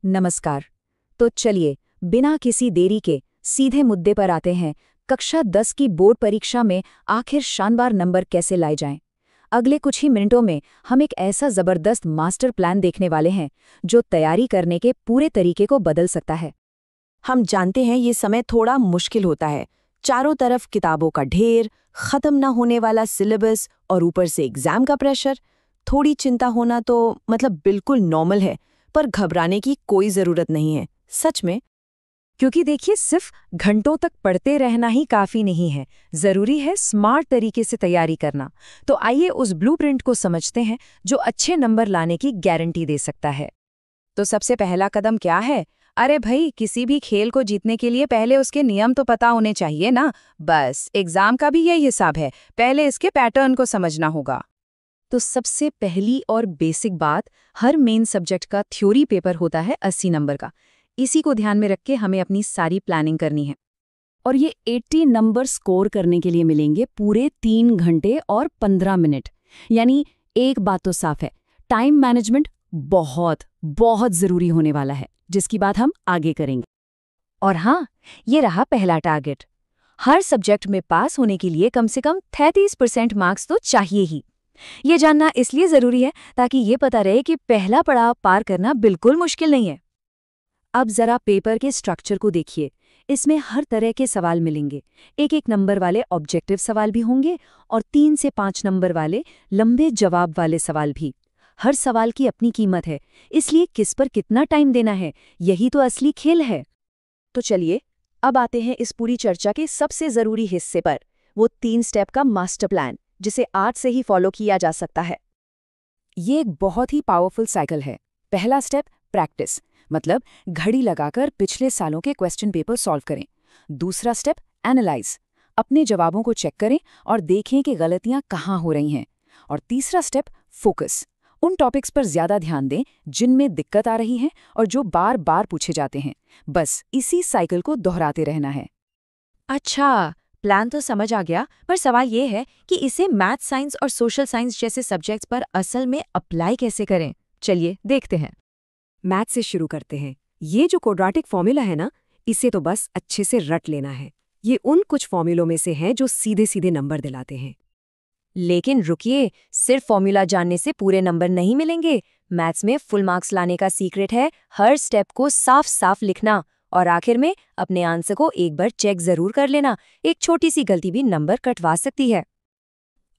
नमस्कार। तो चलिए बिना किसी देरी के सीधे मुद्दे पर आते हैं। कक्षा 10 की बोर्ड परीक्षा में आखिर शानदार नंबर कैसे लाए जाएं? अगले कुछ ही मिनटों में हम एक ऐसा जबरदस्त मास्टर प्लान देखने वाले हैं जो तैयारी करने के पूरे तरीके को बदल सकता है। हम जानते हैं ये समय थोड़ा मुश्किल होता है। चारों तरफ किताबों का ढेर, खत्म ना होने वाला सिलेबस और ऊपर से एग्जाम का प्रेशर। थोड़ी चिंता होना तो बिल्कुल नॉर्मल है, पर घबराने की कोई जरूरत नहीं है, सच में। क्योंकि देखिए, सिर्फ घंटों तक पढ़ते रहना ही काफी नहीं है, जरूरी है स्मार्ट तरीके से तैयारी करना। तो आइए उस ब्लूप्रिंट को समझते हैं जो अच्छे नंबर लाने की गारंटी दे सकता है। तो सबसे पहला कदम क्या है? अरे भाई, किसी भी खेल को जीतने के लिए पहले उसके नियम तो पता होने चाहिए ना। बस एग्जाम का भी यही हिसाब है, पहले इसके पैटर्न को समझना होगा। तो सबसे पहली और बेसिक बात, हर मेन सब्जेक्ट का थ्योरी पेपर होता है 80 नंबर का। इसी को ध्यान में रख के हमें अपनी सारी प्लानिंग करनी है। और ये 80 नंबर स्कोर करने के लिए मिलेंगे पूरे 3 घंटे और 15 मिनट। यानी एक बात तो साफ है, टाइम मैनेजमेंट बहुत बहुत जरूरी होने वाला है, जिसकी बात हम आगे करेंगे। और हाँ, ये रहा पहला टारगेट। हर सब्जेक्ट में पास होने के लिए कम से कम 33% मार्क्स तो चाहिए ही। ये जानना इसलिए जरूरी है ताकि ये पता रहे कि पहला पड़ाव पार करना बिल्कुल मुश्किल नहीं है। अब जरा पेपर के स्ट्रक्चर को देखिए। इसमें हर तरह के सवाल मिलेंगे। एक नंबर वाले ऑब्जेक्टिव सवाल भी होंगे और 3 से 5 नंबर वाले लंबे जवाब वाले सवाल भी। हर सवाल की अपनी कीमत है, इसलिए किस पर कितना टाइम देना है, यही तो असली खेल है। तो चलिए अब आते हैं इस पूरी चर्चा के सबसे जरूरी हिस्से पर, वो 3 स्टेप का मास्टर प्लान, जिसे आज से ही फॉलो किया जा सकता है। ये एक बहुत ही पावरफुल साइकिल है। पहला स्टेप प्रैक्टिस, मतलब घड़ी लगाकर पिछले सालों के क्वेश्चन पेपर सॉल्व करें। दूसरा स्टेप एनालाइज, अपने जवाबों को चेक करें और देखें कि गलतियां कहाँ हो रही हैं। और तीसरा स्टेप फोकस, उन टॉपिक्स पर ज्यादा ध्यान दें जिनमें दिक्कत आ रही है और जो बार बार पूछे जाते हैं। बस इसी साइकिल को दोहराते रहना है। अच्छा, प्लान तो समझ आ गया, पर सवाल ये है कि इसे मैथ, साइंस और सोशल साइंस जैसे सब्जेक्ट्स पर असल में अप्लाई कैसे करें। चलिए देखते हैं। मैथ से शुरू करते हैं। ये जो क्वाड्रेटिक फॉर्मूला है ना, इसे तो बस अच्छे से रट लेना है। ये उन कुछ फॉर्मूलों में से है जो सीधे सीधे नंबर दिलाते हैं। लेकिन रुकिए, सिर्फ फॉर्मूला जानने से पूरे नंबर नहीं मिलेंगे। मैथ्स में फुल मार्क्स लाने का सीक्रेट है हर स्टेप को साफ साफ लिखना और आखिर में अपने आंसर को एक बार चेक जरूर कर लेना। एक छोटी सी गलती भी नंबर कटवा सकती है।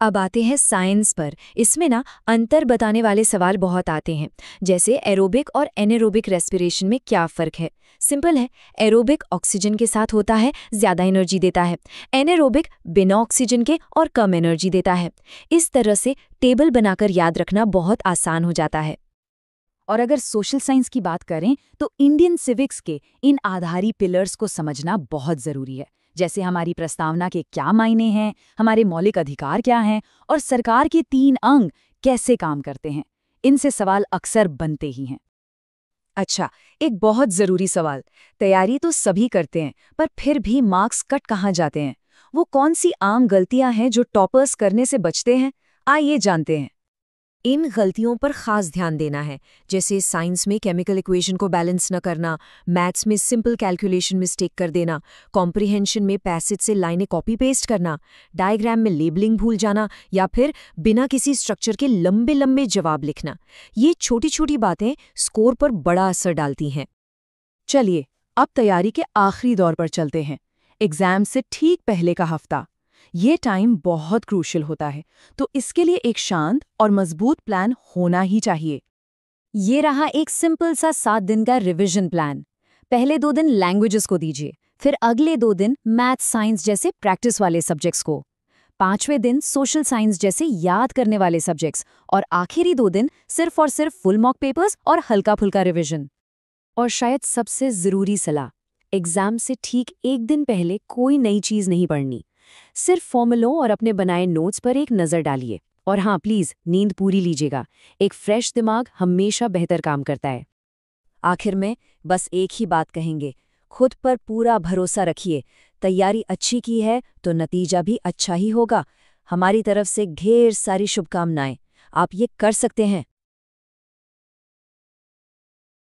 अब आते हैं साइंस पर। इसमें ना अंतर बताने वाले सवाल बहुत आते हैं, जैसे एरोबिक और एनेरोबिक रेस्पिरेशन में क्या फ़र्क है। सिंपल है, एरोबिक ऑक्सीजन के साथ होता है, ज़्यादा एनर्जी देता है। एनेरोबिक बिना ऑक्सीजन के और कम एनर्जी देता है। इस तरह से टेबल बनाकर याद रखना बहुत आसान हो जाता है। और अगर सोशल साइंस की बात करें तो इंडियन सिविक्स के इन आधारी पिलर्स को समझना बहुत ज़रूरी है। जैसे हमारी प्रस्तावना के क्या मायने हैं, हमारे मौलिक अधिकार क्या हैं और सरकार के 3 अंग कैसे काम करते हैं। इनसे सवाल अक्सर बनते ही हैं। अच्छा, एक बहुत ज़रूरी सवाल, तैयारी तो सभी करते हैं, पर फिर भी मार्क्स कट कहाँ जाते हैं? वो कौन सी आम गलतियां हैं जो टॉपर्स करने से बचते हैं? आइए जानते हैं। इन गलतियों पर खास ध्यान देना है, जैसे साइंस में केमिकल इक्वेशन को बैलेंस न करना, मैथ्स में सिंपल कैलकुलेशन मिस्टेक कर देना, कॉम्प्रिहेंशन में पैसेज से लाइनें कॉपी पेस्ट करना, डायग्राम में लेबलिंग भूल जाना या फिर बिना किसी स्ट्रक्चर के लंबे लंबे जवाब लिखना। ये छोटी छोटी बातें स्कोर पर बड़ा असर डालती हैं। चलिए अब तैयारी के आखिरी दौर पर चलते हैं, एग्जाम से ठीक पहले का हफ्ता। ये टाइम बहुत क्रूशियल होता है, तो इसके लिए एक शांत और मजबूत प्लान होना ही चाहिए। ये रहा एक सिंपल सा 7 दिन का रिवीजन प्लान। पहले 2 दिन लैंग्वेजेस को दीजिए, फिर अगले 2 दिन मैथ, साइंस जैसे प्रैक्टिस वाले सब्जेक्ट्स को, 5वें दिन सोशल साइंस जैसे याद करने वाले सब्जेक्ट्स और आखिरी 2 दिन सिर्फ और सिर्फ फुल मॉक पेपर्स और हल्का फुल्का रिवीजन। और शायद सबसे ज़रूरी सलाह, एग्जाम से ठीक 1 दिन पहले कोई नई चीज़ नहीं पढ़नी। सिर्फ फॉर्मूलों और अपने बनाए नोट्स पर एक नज़र डालिए। और हाँ, प्लीज़ नींद पूरी लीजिएगा। एक फ्रेश दिमाग हमेशा बेहतर काम करता है। आखिर में बस एक ही बात कहेंगे, खुद पर पूरा भरोसा रखिए। तैयारी अच्छी की है तो नतीजा भी अच्छा ही होगा। हमारी तरफ से ढेर सारी शुभकामनाएं। आप ये कर सकते हैं।